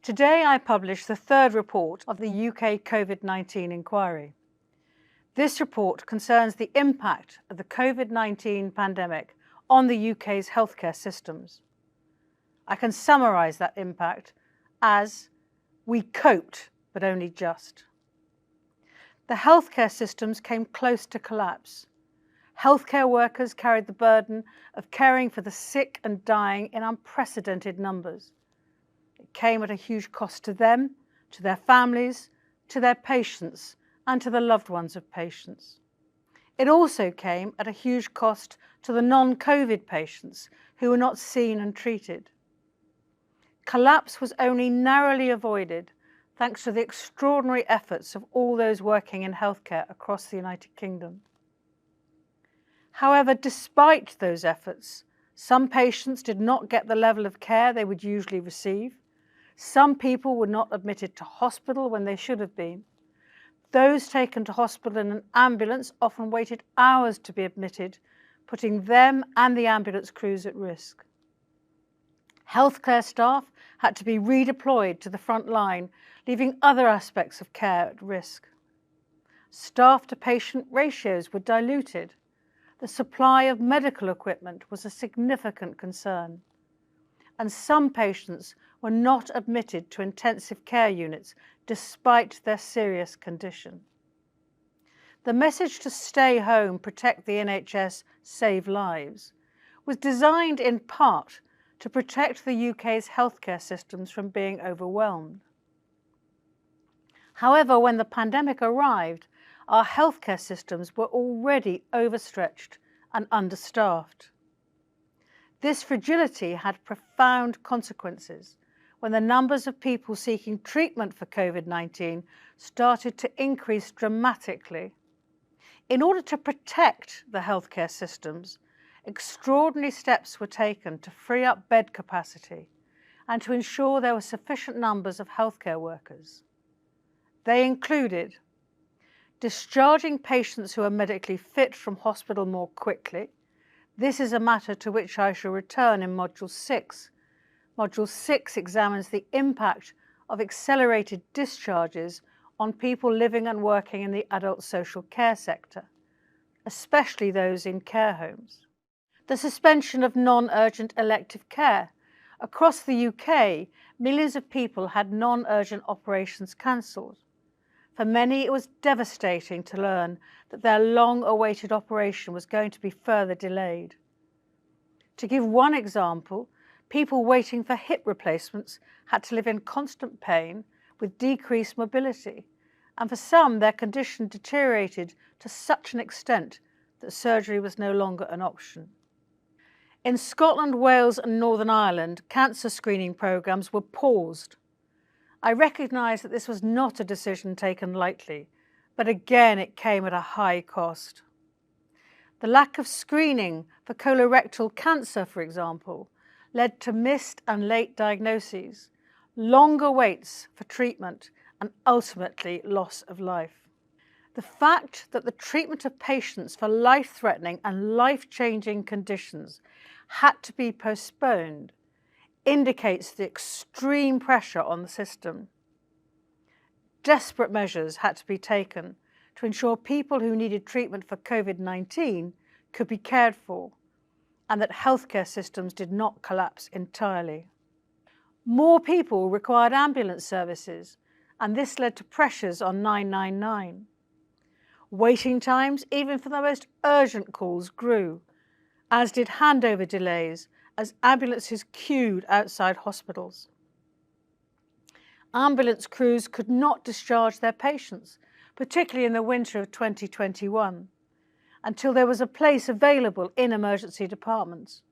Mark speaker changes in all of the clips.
Speaker 1: Today I publish the third report of the UK COVID-19 inquiry. This report concerns the impact of the COVID-19 pandemic on the UK's healthcare systems. I can summarise that impact as we coped, but only just. The healthcare systems came close to collapse. Healthcare workers carried the burden of caring for the sick and dying in unprecedented numbers. It came at a huge cost to them, to their families, to their patients, and to the loved ones of patients. It also came at a huge cost to the non-COVID patients who were not seen and treated. Collapse was only narrowly avoided thanks to the extraordinary efforts of all those working in healthcare across the United Kingdom. However, despite those efforts, some patients did not get the level of care they would usually receive. Some people were not admitted to hospital when they should have been. Those taken to hospital in an ambulance often waited hours to be admitted, putting them and the ambulance crews at risk. Healthcare staff had to be redeployed to the front line, leaving other aspects of care at risk. Staff-to-patient ratios were diluted. The supply of medical equipment was a significant concern, and some patients were not admitted to intensive care units despite their serious condition. The message to stay home, protect the NHS, save lives was designed in part to protect the UK's healthcare systems from being overwhelmed. However, when the pandemic arrived, our healthcare systems were already overstretched and understaffed. This fragility had profound consequences when the numbers of people seeking treatment for COVID-19 started to increase dramatically. In order to protect the healthcare systems, extraordinary steps were taken to free up bed capacity and to ensure there were sufficient numbers of healthcare workers. They included discharging patients who are medically fit from hospital more quickly. This is a matter to which I shall return in Module 6. Module 6 examines the impact of accelerated discharges on people living and working in the adult social care sector, especially those in care homes. The suspension of non-urgent elective care. Across the UK, millions of people had non-urgent operations cancelled. For many, it was devastating to learn that their long-awaited operation was going to be further delayed. To give one example, people waiting for hip replacements had to live in constant pain with decreased mobility, and for some, their condition deteriorated to such an extent that surgery was no longer an option. In Scotland, Wales and Northern Ireland, cancer screening programmes were paused. I recognise that this was not a decision taken lightly, but again it came at a high cost. The lack of screening for colorectal cancer, for example, led to missed and late diagnoses, longer waits for treatment, and ultimately loss of life. The fact that the treatment of patients for life-threatening and life-changing conditions had to be postponed indicates the extreme pressure on the system. Desperate measures had to be taken to ensure people who needed treatment for COVID-19 could be cared for, and that healthcare systems did not collapse entirely. More people required ambulance services, and this led to pressures on 999. Waiting times, even for the most urgent calls, grew, as did handover delays as ambulances queued outside hospitals. Ambulance crews could not discharge their patients, particularly in the winter of 2021, until there was a place available in emergency departments.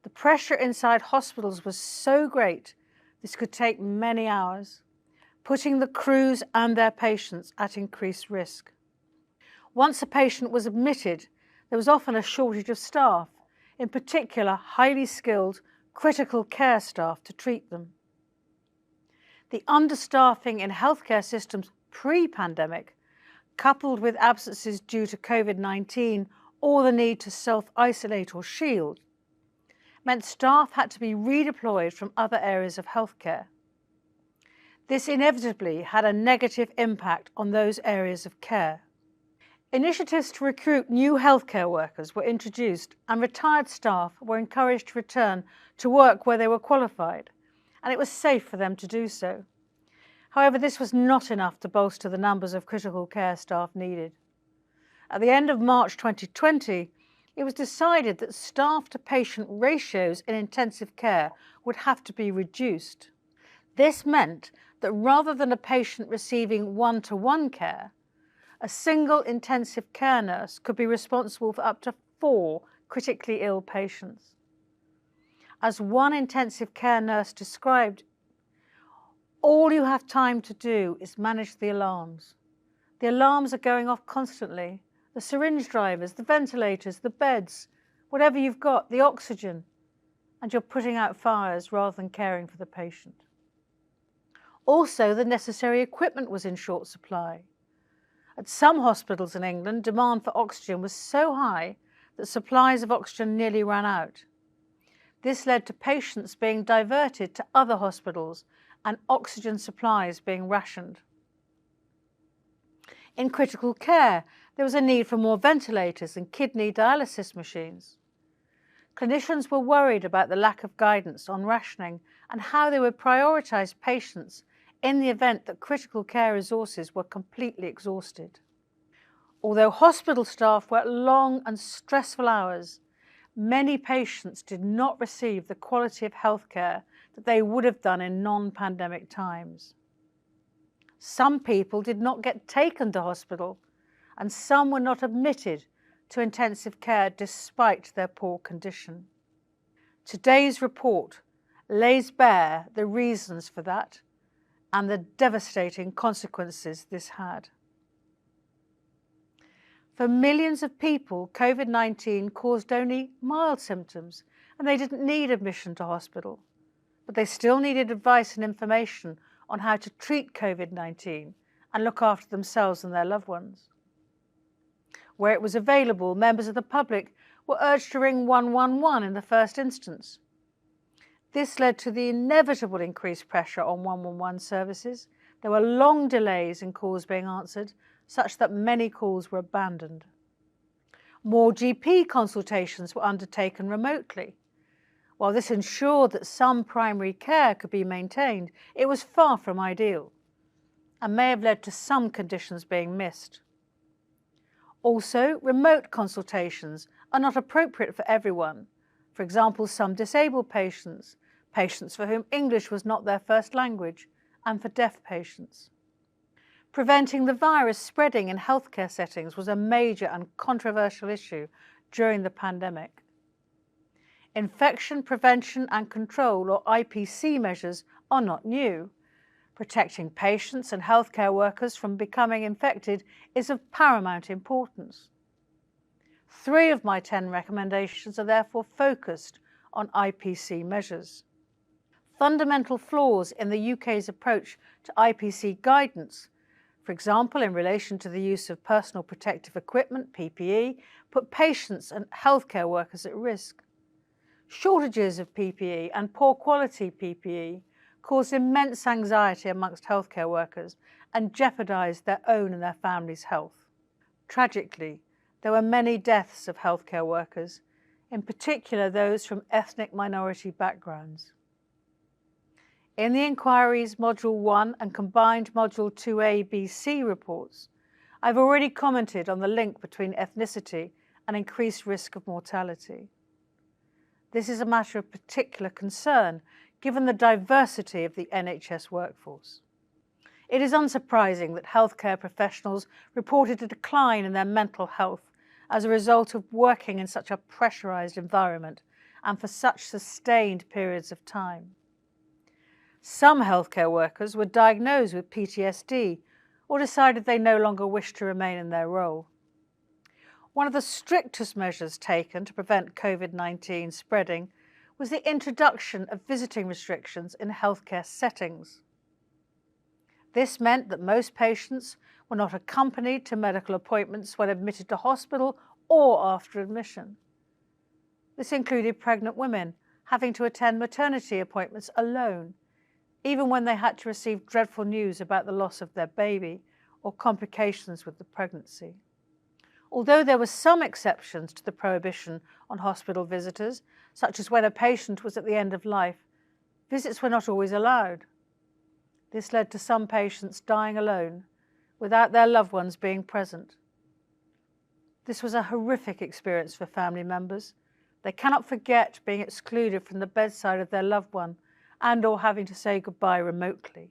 Speaker 1: The pressure inside hospitals was so great this could take many hours, putting the crews and their patients at increased risk. Once a patient was admitted, there was often a shortage of staff, in particular highly skilled critical care staff to treat them. The understaffing in healthcare systems pre-pandemic, coupled with absences due to COVID-19 or the need to self-isolate or shield, meant staff had to be redeployed from other areas of healthcare. This inevitably had a negative impact on those areas of care. Initiatives to recruit new healthcare workers were introduced, and retired staff were encouraged to return to work where they were qualified, and it was safe for them to do so. However, this was not enough to bolster the numbers of critical care staff needed. At the end of March 2020, it was decided that staff-to-patient ratios in intensive care would have to be reduced. This meant that rather than a patient receiving one-to-one care, a single intensive care nurse could be responsible for up to 4 critically ill patients. As one intensive care nurse described, all you have time to do is manage the alarms. The alarms are going off constantly. The syringe drivers, the ventilators, the beds, whatever you've got, the oxygen, and you're putting out fires rather than caring for the patient. Also, the necessary equipment was in short supply. At some hospitals in England, demand for oxygen was so high that supplies of oxygen nearly ran out. This led to patients being diverted to other hospitals and oxygen supplies being rationed. In critical care, there was a need for more ventilators and kidney dialysis machines. Clinicians were worried about the lack of guidance on rationing and how they would prioritise patients in the event that critical care resources were completely exhausted. Although hospital staff worked long and stressful hours, many patients did not receive the quality of healthcare that they would have done in non-pandemic times. Some people did not get taken to hospital, and some were not admitted to intensive care despite their poor condition. Today's report lays bare the reasons for that and the devastating consequences this had. For millions of people, COVID-19 caused only mild symptoms, and they didn't need admission to hospital, but they still needed advice and information on how to treat COVID-19 and look after themselves and their loved ones. Where it was available, members of the public were urged to ring 111 in the first instance. This led to the inevitable increased pressure on 111 services. There were long delays in calls being answered, such that many calls were abandoned. More GP consultations were undertaken remotely. While this ensured that some primary care could be maintained, it was far from ideal and may have led to some conditions being missed. Also, remote consultations are not appropriate for everyone. For example, some disabled patients, patients for whom English was not their first language, and for deaf patients. Preventing the virus spreading in healthcare settings was a major and controversial issue during the pandemic. Infection prevention and control, or IPC measures, are not new. Protecting patients and healthcare workers from becoming infected is of paramount importance. 3 of my 10 recommendations are therefore focused on IPC measures. Fundamental flaws in the UK's approach to IPC guidance, for example in relation to the use of personal protective equipment, PPE, put patients and healthcare workers at risk. Shortages of PPE and poor quality PPE caused immense anxiety amongst healthcare workers and jeopardised their own and their families' health. Tragically, there were many deaths of healthcare workers, in particular those from ethnic minority backgrounds. In the inquiry's Module 1 and combined Module 2A-B-C reports, I've already commented on the link between ethnicity and increased risk of mortality. This is a matter of particular concern given the diversity of the NHS workforce. It is unsurprising that healthcare professionals reported a decline in their mental health as a result of working in such a pressurised environment and for such sustained periods of time. Some healthcare workers were diagnosed with PTSD or decided they no longer wished to remain in their role. One of the strictest measures taken to prevent COVID-19 spreading was the introduction of visiting restrictions in healthcare settings. This meant that most patients were not accompanied to medical appointments when admitted to hospital or after admission. This included pregnant women having to attend maternity appointments alone, even when they had to receive dreadful news about the loss of their baby or complications with the pregnancy. Although there were some exceptions to the prohibition on hospital visitors, such as when a patient was at the end of life, visits were not always allowed. This led to some patients dying alone, without their loved ones being present. This was a horrific experience for family members. They cannot forget being excluded from the bedside of their loved one and/or having to say goodbye remotely.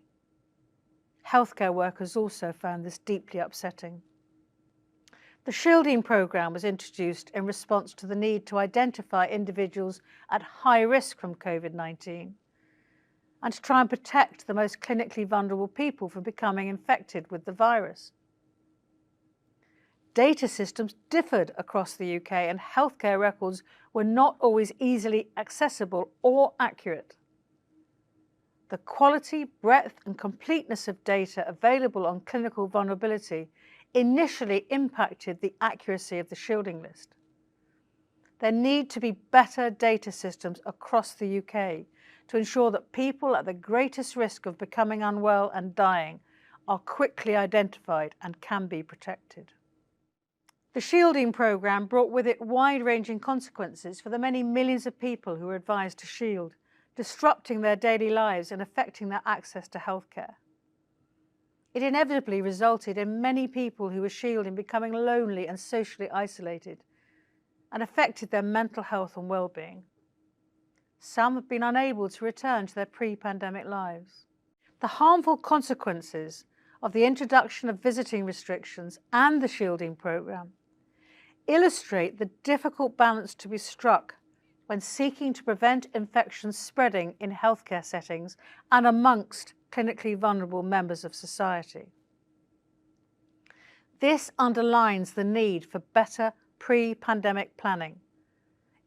Speaker 1: Healthcare workers also found this deeply upsetting. The shielding programme was introduced in response to the need to identify individuals at high risk from COVID-19 and to try and protect the most clinically vulnerable people from becoming infected with the virus. Data systems differed across the UK and healthcare records were not always easily accessible or accurate. The quality, breadth and completeness of data available on clinical vulnerability initially impacted the accuracy of the shielding list. There need to be better data systems across the UK to ensure that people at the greatest risk of becoming unwell and dying are quickly identified and can be protected. The shielding programme brought with it wide-ranging consequences for the many millions of people who were advised to shield, disrupting their daily lives and affecting their access to healthcare. It inevitably resulted in many people who were shielding becoming lonely and socially isolated and affected their mental health and well-being. Some have been unable to return to their pre-pandemic lives. The harmful consequences of the introduction of visiting restrictions and the shielding programme illustrate the difficult balance to be struck when seeking to prevent infections spreading in healthcare settings and amongst clinically vulnerable members of society. This underlines the need for better pre-pandemic planning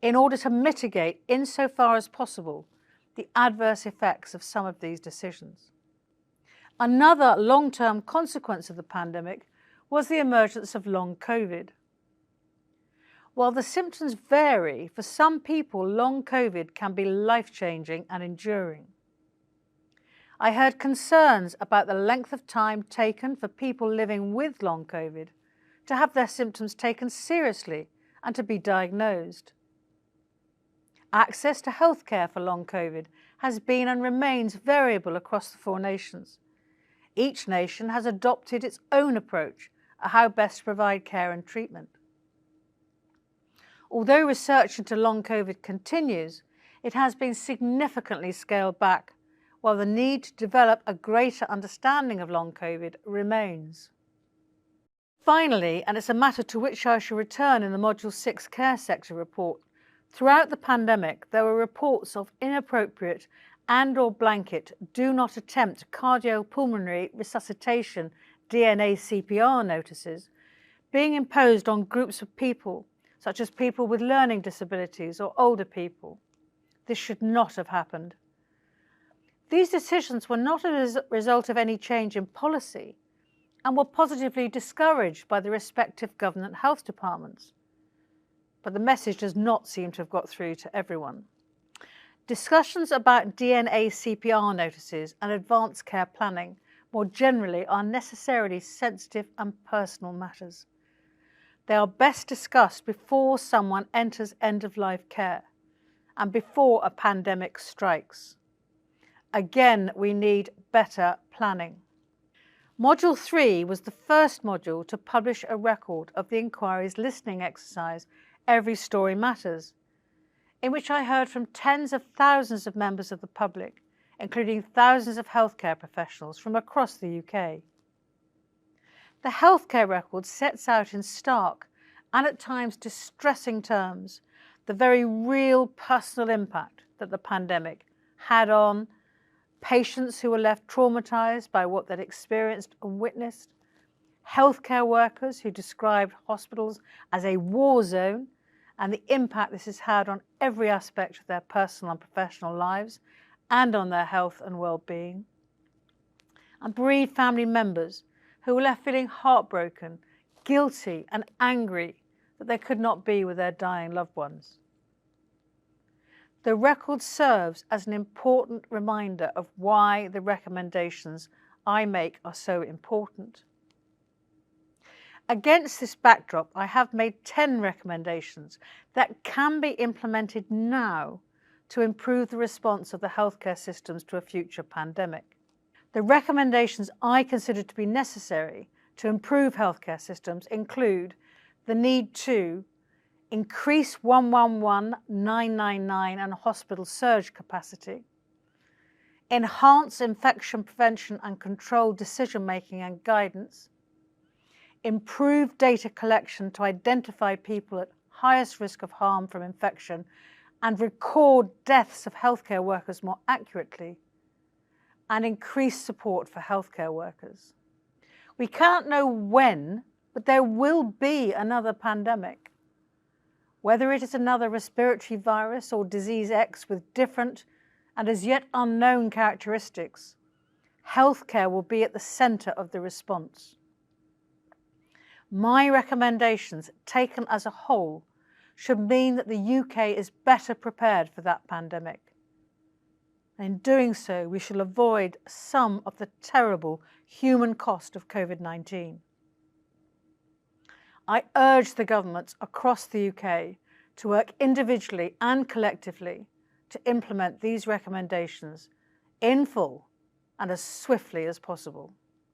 Speaker 1: in order to mitigate, insofar as possible, the adverse effects of some of these decisions. Another long-term consequence of the pandemic was the emergence of long COVID. While the symptoms vary, for some people long COVID can be life-changing and enduring. I heard concerns about the length of time taken for people living with long COVID to have their symptoms taken seriously and to be diagnosed. Access to healthcare for long COVID has been and remains variable across the 4 nations. Each nation has adopted its own approach at how best to provide care and treatment. Although research into long COVID continues, it has been significantly scaled back, while the need to develop a greater understanding of long COVID remains. Finally, and it's a matter to which I shall return in the Module 6 Care Sector report, throughout the pandemic there were reports of inappropriate and/or blanket do not attempt cardiopulmonary resuscitation DNA CPR notices being imposed on groups of people, such as people with learning disabilities or older people. This should not have happened. These decisions were not a result of any change in policy and were positively discouraged by the respective government health departments. But the message does not seem to have got through to everyone. Discussions about DNA CPR notices and advanced care planning more generally are necessarily sensitive and personal matters. They are best discussed before someone enters end-of-life care and before a pandemic strikes. Again, we need better planning. Module 3 was the first module to publish a record of the inquiry's listening exercise, Every Story Matters, in which I heard from tens of thousands of members of the public, including thousands of healthcare professionals from across the UK. The healthcare record sets out in stark and at times distressing terms the very real personal impact that the pandemic had on patients who were left traumatised by what they'd experienced and witnessed, healthcare workers who described hospitals as a war zone and the impact this has had on every aspect of their personal and professional lives and on their health and well-being, and bereaved family members who were left feeling heartbroken, guilty and angry that they could not be with their dying loved ones. The record serves as an important reminder of why the recommendations I make are so important. Against this backdrop, I have made 10 recommendations that can be implemented now to improve the response of the healthcare systems to a future pandemic. The recommendations I consider to be necessary to improve healthcare systems include the need to increase 111, 999 and hospital surge capacity, enhance infection prevention and control decision-making and guidance, improve data collection to identify people at highest risk of harm from infection and record deaths of healthcare workers more accurately, and increase support for healthcare workers. We can't know when, but there will be another pandemic. Whether it is another respiratory virus or disease X with different and as yet unknown characteristics, healthcare will be at the centre of the response. My recommendations, taken as a whole, should mean that the UK is better prepared for that pandemic. In doing so, we shall avoid some of the terrible human cost of COVID-19. I urge the governments across the UK to work individually and collectively to implement these recommendations in full and as swiftly as possible.